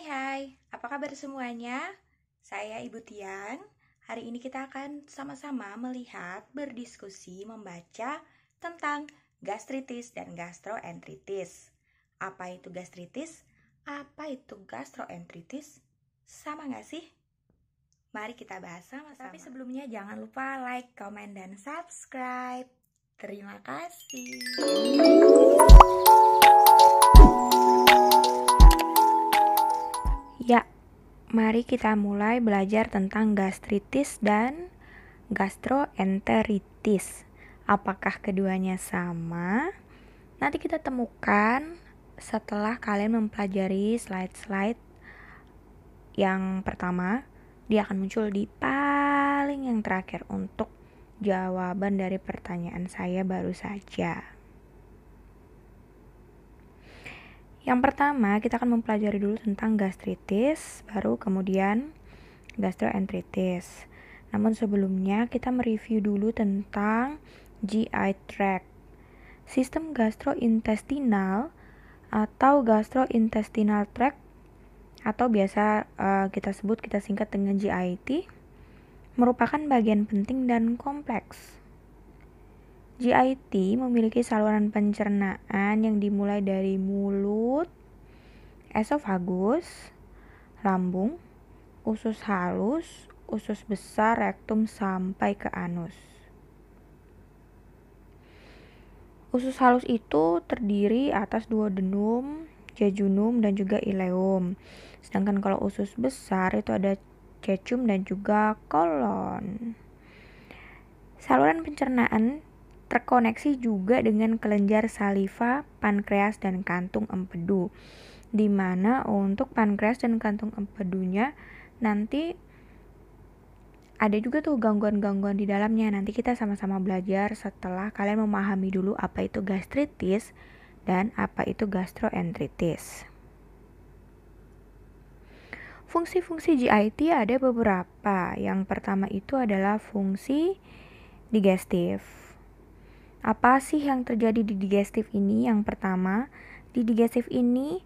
Hai, apa kabar semuanya? Saya Ibu Tian. Hari ini kita akan sama-sama melihat, berdiskusi, membaca tentang gastritis dan gastroenteritis. Apa itu gastritis? Apa itu gastroenteritis? Sama nggak sih? Mari kita bahas sama-sama. Tapi sebelumnya jangan lupa like, komen, dan subscribe. Terima kasih. Ya, mari kita mulai belajar tentang gastritis dan gastroenteritis. Apakah keduanya sama? Nanti kita temukan setelah kalian mempelajari slide-slide yang pertama. Dia akan muncul di paling yang terakhir untuk jawaban dari pertanyaan saya baru saja. Yang pertama, kita akan mempelajari dulu tentang gastritis, baru kemudian gastroenteritis. Namun sebelumnya, kita mereview dulu tentang GI tract. Sistem gastrointestinal atau gastrointestinal tract atau biasa kita singkat dengan GIT merupakan bagian penting dan kompleks. GIT memiliki saluran pencernaan yang dimulai dari mulut, esofagus, lambung, usus halus, usus besar, rektum sampai ke anus. Usus halus itu terdiri atas duodenum, jejunum, dan juga ileum. Sedangkan kalau usus besar itu ada cecum dan juga kolon. Saluran pencernaan terkoneksi juga dengan kelenjar saliva, pankreas, dan kantung empedu, di mana untuk pankreas dan kantung empedunya nanti ada juga tuh gangguan-gangguan di dalamnya. Nanti kita sama-sama belajar setelah kalian memahami dulu apa itu gastritis dan apa itu gastroenteritis. Fungsi-fungsi GIT ada beberapa. Yang pertama itu adalah fungsi digestif. Apa sih yang terjadi di digestif ini? Yang pertama, di digestif ini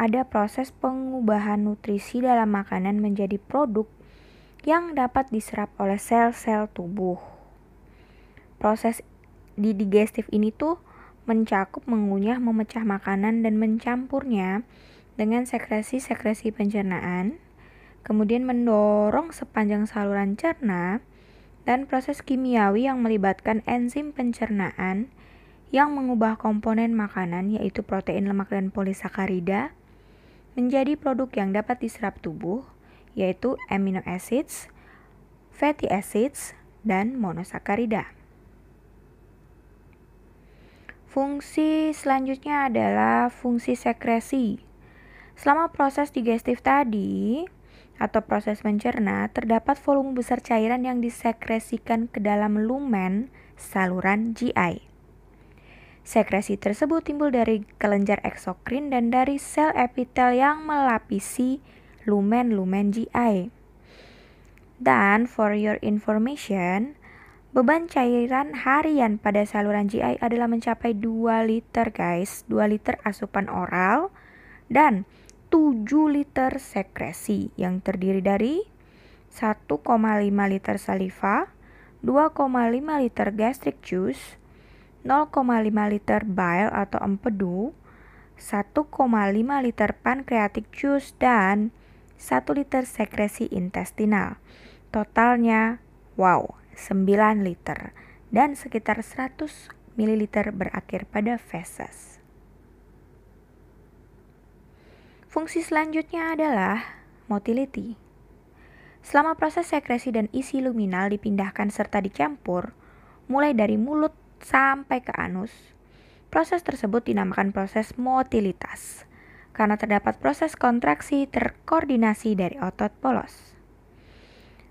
ada proses pengubahan nutrisi dalam makanan menjadi produk yang dapat diserap oleh sel-sel tubuh. Proses di digestif ini tuh mencakup mengunyah, memecah makanan, dan mencampurnya dengan sekresi-sekresi pencernaan, kemudian mendorong sepanjang saluran cerna, dan proses kimiawi yang melibatkan enzim pencernaan yang mengubah komponen makanan yaitu protein, lemak, dan polisakarida menjadi produk yang dapat diserap tubuh yaitu amino acids, fatty acids, dan monosakarida. Fungsi selanjutnya adalah fungsi sekresi. Selama proses digestif tadi atau proses mencerna, terdapat volume besar cairan yang disekresikan ke dalam lumen saluran GI. Sekresi tersebut timbul dari kelenjar eksokrin dan dari sel epitel yang melapisi lumen-lumen GI. Dan for your information, beban cairan harian pada saluran GI adalah mencapai 2 liter guys, 2 liter asupan oral dan 7 liter sekresi yang terdiri dari 1,5 liter saliva, 2,5 liter gastric juice, 0,5 liter bile atau empedu, 1,5 liter pancreatic juice, dan 1 liter sekresi intestinal. Totalnya, 9 liter dan sekitar 100 ml berakhir pada feses. Fungsi selanjutnya adalah motility. Selama proses sekresi dan isi luminal dipindahkan serta dicampur, mulai dari mulut sampai ke anus, proses tersebut dinamakan proses motilitas, karena terdapat proses kontraksi terkoordinasi dari otot polos.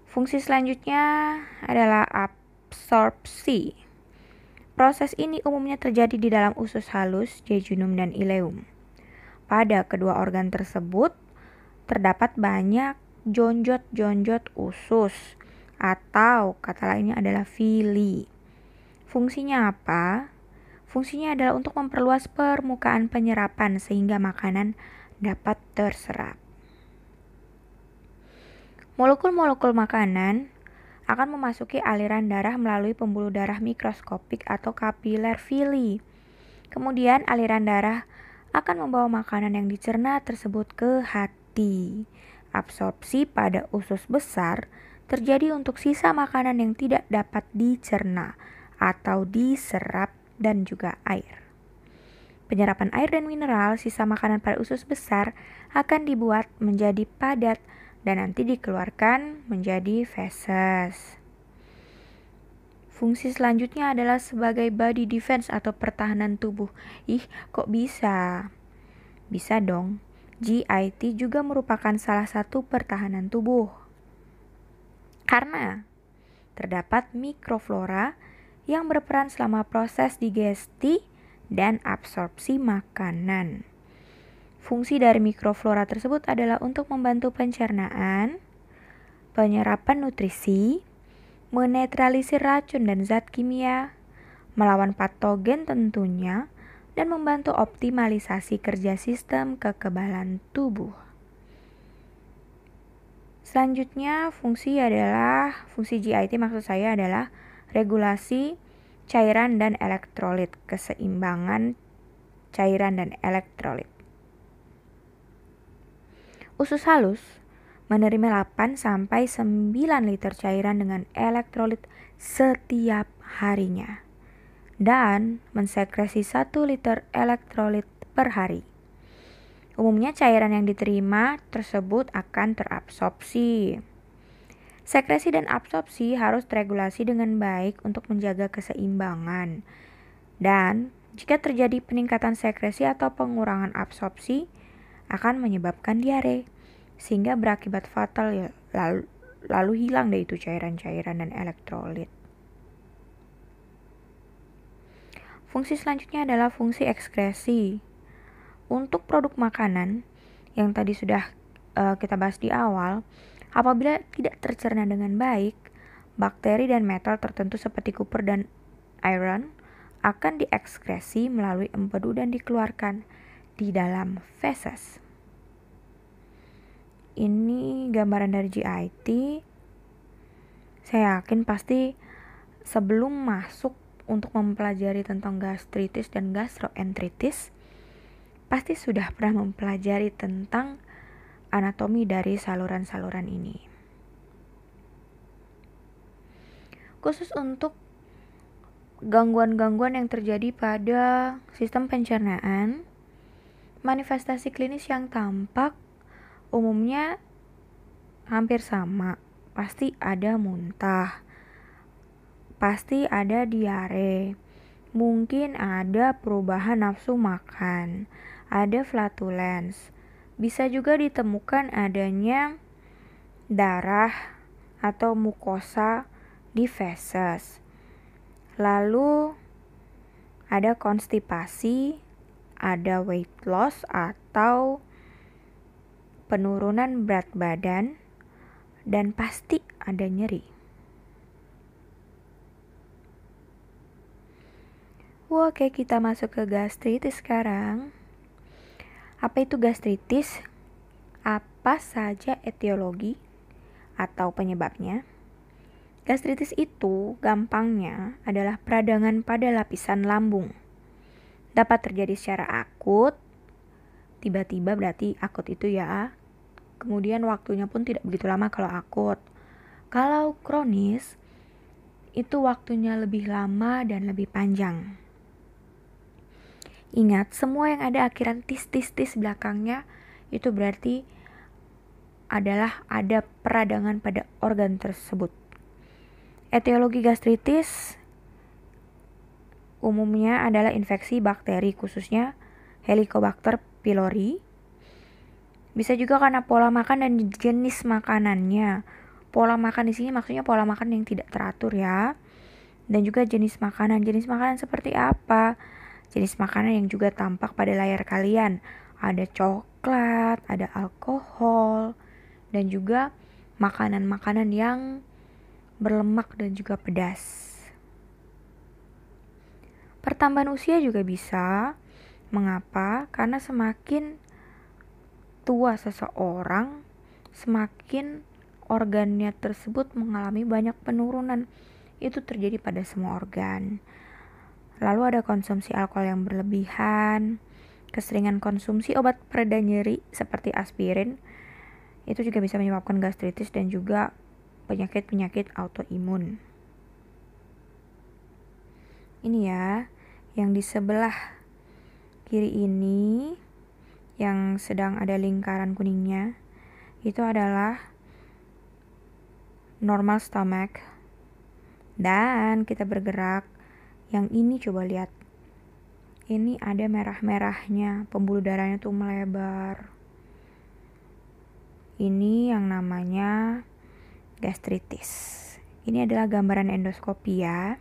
Fungsi selanjutnya adalah absorpsi. Proses ini umumnya terjadi di dalam usus halus, jejunum, dan ileum. Pada kedua organ tersebut terdapat banyak jonjot-jonjot usus atau kata lainnya adalah villi. Fungsinya apa? Fungsinya adalah untuk memperluas permukaan penyerapan sehingga makanan dapat terserap. Molekul-molekul makanan akan memasuki aliran darah melalui pembuluh darah mikroskopik atau kapiler villi. Kemudian aliran darah akan membawa makanan yang dicerna tersebut ke hati. Absorpsi pada usus besar terjadi untuk sisa makanan yang tidak dapat dicerna atau diserap dan juga air. Penyerapan air dan mineral sisa makanan pada usus besar akan dibuat menjadi padat dan nanti dikeluarkan menjadi feses. Fungsi selanjutnya adalah sebagai body defense atau pertahanan tubuh. Ih, kok bisa? Bisa dong. GIT juga merupakan salah satu pertahanan tubuh. Karena terdapat mikroflora yang berperan selama proses digesti dan absorpsi makanan. Fungsi dari mikroflora tersebut adalah untuk membantu pencernaan, penyerapan nutrisi, menetralisir racun dan zat kimia, melawan patogen tentunya, dan membantu optimalisasi kerja sistem kekebalan tubuh. Selanjutnya, fungsi GIT maksud saya adalah regulasi cairan dan elektrolit, keseimbangan cairan dan elektrolit. Usus halus menerima 8-9 liter cairan dengan elektrolit setiap harinya dan mensekresi 1 liter elektrolit per hari. Umumnya cairan yang diterima tersebut akan terabsorpsi. Sekresi dan absorpsi harus teregulasi dengan baik untuk menjaga keseimbangan. Dan jika terjadi peningkatan sekresi atau pengurangan absorpsi, akan menyebabkan diare, sehingga berakibat fatal lalu hilang deh itu cairan-cairan dan elektrolit. Fungsi selanjutnya adalah fungsi ekskresi. Untuk produk makanan yang tadi sudah kita bahas di awal, apabila tidak tercerna dengan baik, bakteri dan metal tertentu seperti kuper dan iron akan diekskresi melalui empedu dan dikeluarkan di dalam feses. Ini gambaran dari GIT. Saya yakin pasti sebelum masuk untuk mempelajari tentang gastritis dan gastroenteritis, pasti sudah pernah mempelajari tentang anatomi dari saluran-saluran ini. Khusus untuk gangguan-gangguan yang terjadi pada sistem pencernaan, manifestasi klinis yang tampak umumnya hampir sama. Pasti ada muntah, pasti ada diare, mungkin ada perubahan nafsu makan, ada flatulens. Bisa juga ditemukan adanya darah atau mukosa di feses. Lalu ada konstipasi, ada weight loss atau penurunan berat badan, dan pasti ada nyeri. Oke, kita masuk ke gastritis sekarang. Apa itu gastritis? Apa saja etiologi atau penyebabnya? Gastritis itu gampangnya adalah peradangan pada lapisan lambung. Dapat terjadi secara akut, tiba-tiba berarti akut itu ya. Kemudian waktunya pun tidak begitu lama kalau akut. Kalau kronis, itu waktunya lebih lama dan lebih panjang. Ingat, semua yang ada akhiran tis belakangnya itu berarti adalah ada peradangan pada organ tersebut. Etiologi gastritis umumnya adalah infeksi bakteri, khususnya Helicobacter pylori. Bisa juga karena pola makan dan jenis makanannya. Pola makan di sini maksudnya pola makan yang tidak teratur ya. Dan juga jenis makanan. Jenis makanan seperti apa? Jenis makanan yang juga tampak pada layar kalian. Ada coklat, ada alkohol, dan juga makanan-makanan yang berlemak dan juga pedas. Pertambahan usia juga bisa. Mengapa? Karena semakin tua seseorang, semakin organnya tersebut mengalami banyak penurunan. Itu terjadi pada semua organ. Lalu ada konsumsi alkohol yang berlebihan, keseringan konsumsi obat pereda nyeri seperti aspirin, itu juga bisa menyebabkan gastritis dan juga penyakit-penyakit autoimun. Ini ya, yang di sebelah kiri ini, yang sedang ada lingkaran kuningnya, itu adalah normal stomach. Dan kita bergerak, yang ini coba lihat. Ini ada merah-merahnya, pembuluh darahnya tuh melebar. Ini yang namanya gastritis. Ini adalah gambaran endoskopi ya.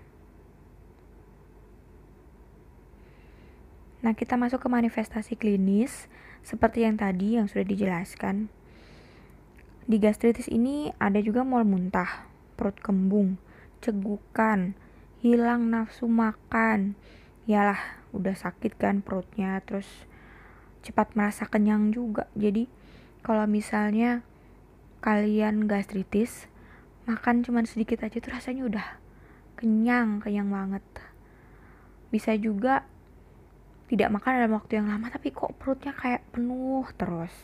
Nah, kita masuk ke manifestasi klinis seperti yang tadi yang sudah dijelaskan. Di gastritis ini ada juga mual muntah, perut kembung, cegukan, hilang nafsu makan. Yalah, udah sakit kan perutnya, terus cepat merasa kenyang juga. Jadi, kalau misalnya kalian gastritis, makan cuma sedikit aja tuh rasanya udah kenyang banget. Bisa juga tidak makan dalam waktu yang lama tapi kok perutnya kayak penuh terus.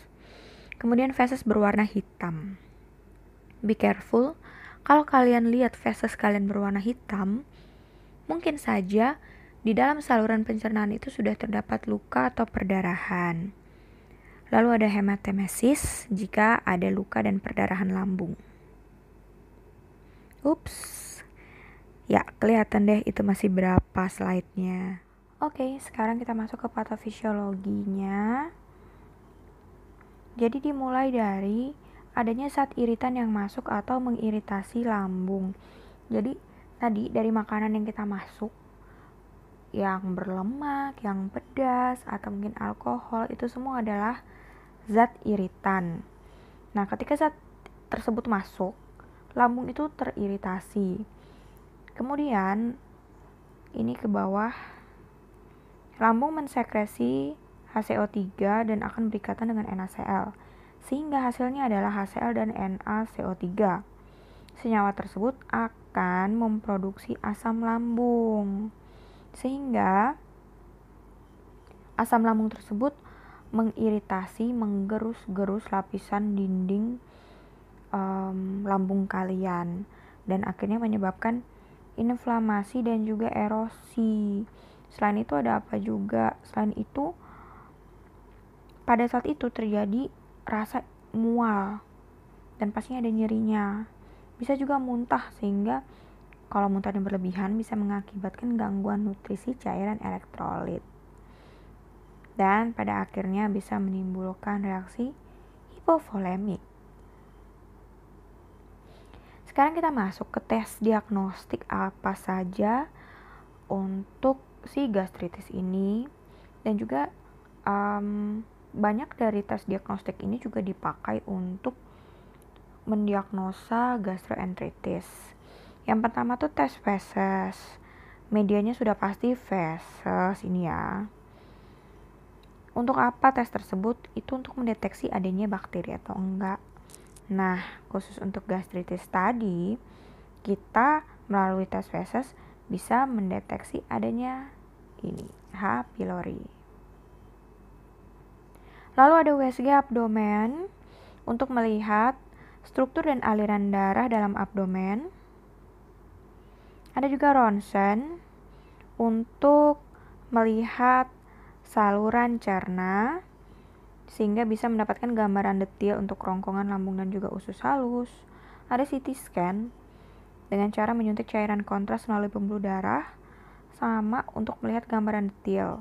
Kemudian feses berwarna hitam. Be careful, kalau kalian lihat feses kalian berwarna hitam, mungkin saja di dalam saluran pencernaan itu sudah terdapat luka atau perdarahan. Lalu ada hematemesis jika ada luka dan perdarahan lambung. Ups. Ya, kelihatan deh itu masih berapa slide-nya. Oke, sekarang kita masuk ke patofisiologinya. Jadi dimulai dari adanya zat iritan yang masuk atau mengiritasi lambung. Jadi tadi dari makanan yang kita masuk, yang berlemak, yang pedas, atau mungkin alkohol, itu semua adalah zat iritan. Nah, ketika zat tersebut masuk, lambung itu teriritasi. Kemudian ini ke bawah, lambung mensekresi HCO3 dan akan berikatan dengan NaCl, sehingga hasilnya adalah HCl dan NaCO3. Senyawa tersebut akan memproduksi asam lambung, sehingga asam lambung tersebut mengiritasi, menggerus-gerus lapisan dinding lambung kalian, dan akhirnya menyebabkan inflamasi dan juga erosi. Selain itu ada apa juga? Selain itu, pada saat itu terjadi rasa mual dan pastinya ada nyerinya. Bisa juga muntah, sehingga kalau muntah yang berlebihan bisa mengakibatkan gangguan nutrisi cairan elektrolit. Dan pada akhirnya bisa menimbulkan reaksi hipovolemik. Sekarang kita masuk ke tes diagnostik apa saja untuk si gastritis ini, dan juga banyak dari tes diagnostik ini juga dipakai untuk mendiagnosa gastroenteritis. Yang pertama tuh tes feses. Medianya sudah pasti feses ini ya. Untuk apa tes tersebut? Itu untuk mendeteksi adanya bakteri atau enggak. Nah, khusus untuk gastritis tadi, kita melalui tes feses bisa mendeteksi adanya ini, H. pylori. Lalu ada USG abdomen untuk melihat struktur dan aliran darah dalam abdomen. Ada juga ronsen untuk melihat saluran cerna, sehingga bisa mendapatkan gambaran detail untuk kerongkongan lambung dan juga usus halus. Ada CT scan dengan cara menyuntik cairan kontras melalui pembuluh darah, sama untuk melihat gambaran detail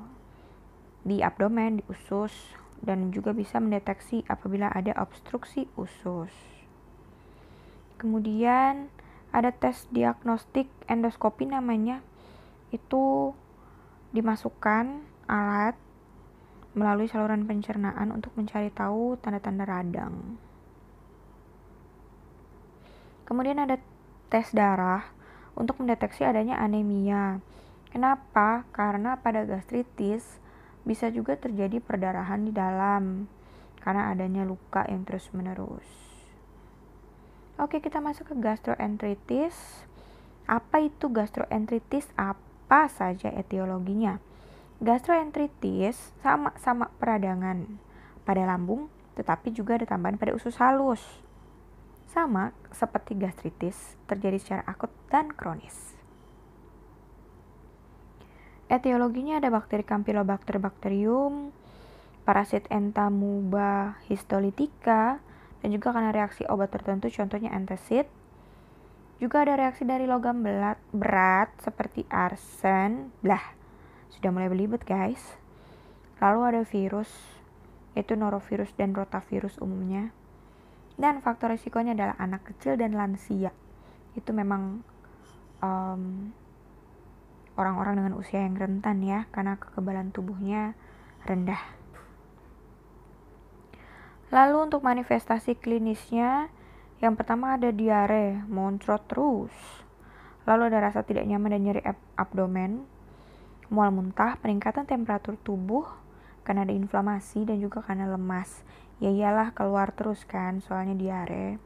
di abdomen, di usus, dan juga bisa mendeteksi apabila ada obstruksi usus. Kemudian ada tes diagnostik endoskopi namanya, itu dimasukkan alat melalui saluran pencernaan untuk mencari tahu tanda-tanda radang. Kemudian ada tes darah untuk mendeteksi adanya anemia. Kenapa? Karena pada gastritis bisa juga terjadi perdarahan di dalam karena adanya luka yang terus-menerus. Oke, kita masuk ke gastroenteritis. Apa itu gastroenteritis? Apa saja etiologinya? Gastroenteritis sama peradangan pada lambung, tetapi juga ada tambahan pada usus halus. Sama seperti gastritis, terjadi secara akut dan kronis. Etiologinya ada bakteri Campylobacter bacterium, parasit Entamuba histolytica, dan juga karena reaksi obat tertentu, contohnya antacid. Juga ada reaksi dari logam berat seperti arsen. Sudah mulai belibet guys. Lalu ada virus, yaitu norovirus dan rotavirus umumnya. Dan faktor risikonya adalah anak kecil dan lansia. Itu memang orang-orang dengan usia yang rentan ya, karena kekebalan tubuhnya rendah. Lalu untuk manifestasi klinisnya, yang pertama ada diare, moncrot terus. Lalu ada rasa tidak nyaman dan nyeri abdomen, mual muntah, peningkatan temperatur tubuh karena ada inflamasi dan juga karena lemas. Ya iyalah keluar terus kan, soalnya diare.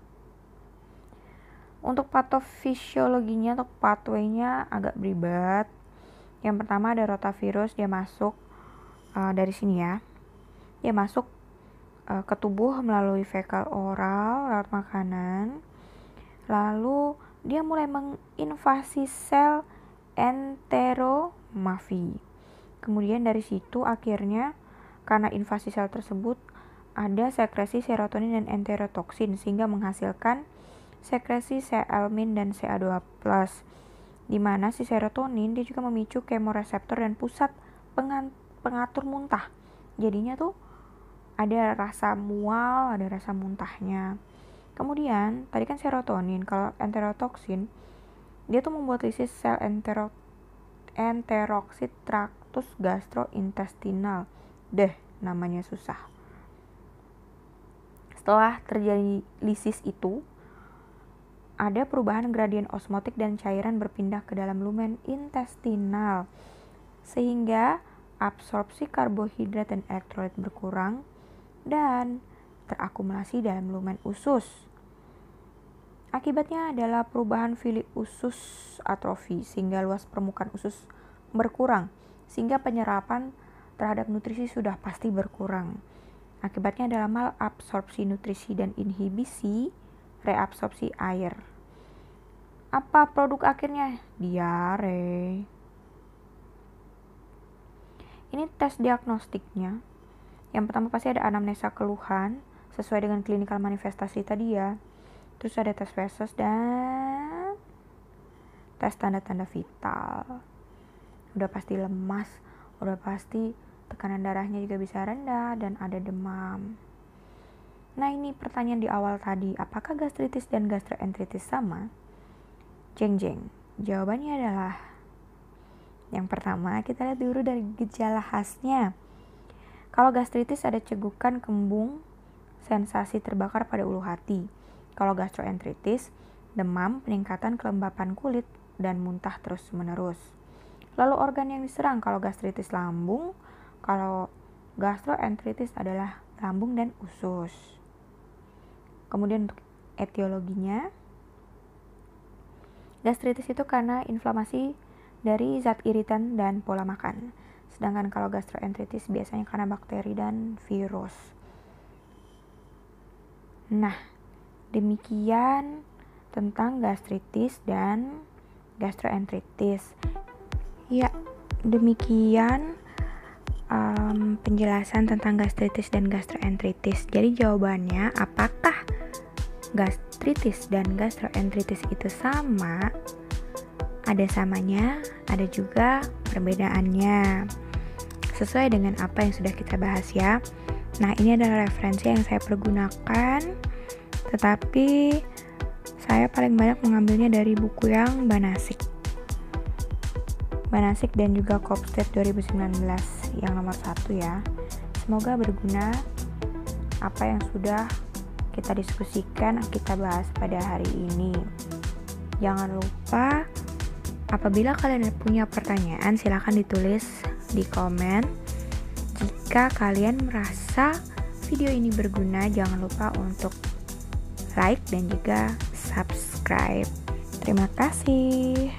Untuk patofisiologinya atau pathway-nya agak beribet. Yang pertama ada rotavirus, dia masuk dari sini ya. Dia masuk ke tubuh melalui fekal oral lewat makanan. Lalu dia mulai menginvasi sel enteromafi. Kemudian dari situ akhirnya karena invasi sel tersebut ada sekresi serotonin dan enterotoksin sehingga menghasilkan sekresi C-almin dan CA2+. Di mana si serotonin dia juga memicu kemoreseptor dan pusat pengatur muntah. Jadinya tuh ada rasa mual, ada rasa muntahnya. Kemudian tadi kan serotonin, kalau enterotoksin dia tuh membuat lisis sel enteroksid traktus gastrointestinal. Namanya susah. Setelah terjadi lisis itu, ada perubahan gradien osmotik dan cairan berpindah ke dalam lumen intestinal, sehingga absorpsi karbohidrat dan elektrolit berkurang dan terakumulasi dalam lumen usus. Akibatnya adalah perubahan fili usus atrofi sehingga luas permukaan usus berkurang, sehingga penyerapan terhadap nutrisi sudah pasti berkurang. Akibatnya adalah malabsorpsi nutrisi dan inhibisi reabsorpsi air. Apa produk akhirnya? Diare. Ini tes diagnostiknya. Yang pertama pasti ada anamnesa keluhan sesuai dengan klinikal manifestasi tadi ya. Terus ada tes feses dan tes tanda-tanda vital. Udah pasti lemas, udah pasti tekanan darahnya juga bisa rendah dan ada demam. Nah ini pertanyaan di awal tadi, apakah gastritis dan gastroenteritis sama? Jeng. Jawabannya adalah yang pertama kita lihat dulu dari gejala khasnya. Kalau gastritis ada cegukan, kembung, sensasi terbakar pada ulu hati. Kalau gastroenteritis, demam, peningkatan kelembapan kulit, dan muntah terus-menerus. Lalu organ yang diserang, kalau gastritis lambung, kalau gastroenteritis adalah lambung dan usus. Kemudian untuk etiologinya, gastritis itu karena inflamasi dari zat iritan dan pola makan. Sedangkan kalau gastroenteritis biasanya karena bakteri dan virus. Nah, demikian tentang gastritis dan gastroenteritis. Ya, demikian penjelasan tentang gastritis dan gastroenteritis. Jadi jawabannya, apakah gastritis dan gastroenteritis itu sama? Ada samanya, ada juga perbedaannya. Sesuai dengan apa yang sudah kita bahas ya. Nah, ini adalah referensi yang saya pergunakan, tetapi saya paling banyak mengambilnya dari buku yang Banasik dan juga Kopstedt 2019 yang nomor 1 ya. Semoga berguna apa yang sudah kita diskusikan, kita bahas pada hari ini. Jangan lupa, apabila kalian punya pertanyaan, silakan ditulis di komen. Jika kalian merasa video ini berguna, jangan lupa untuk like dan juga subscribe. Terima kasih.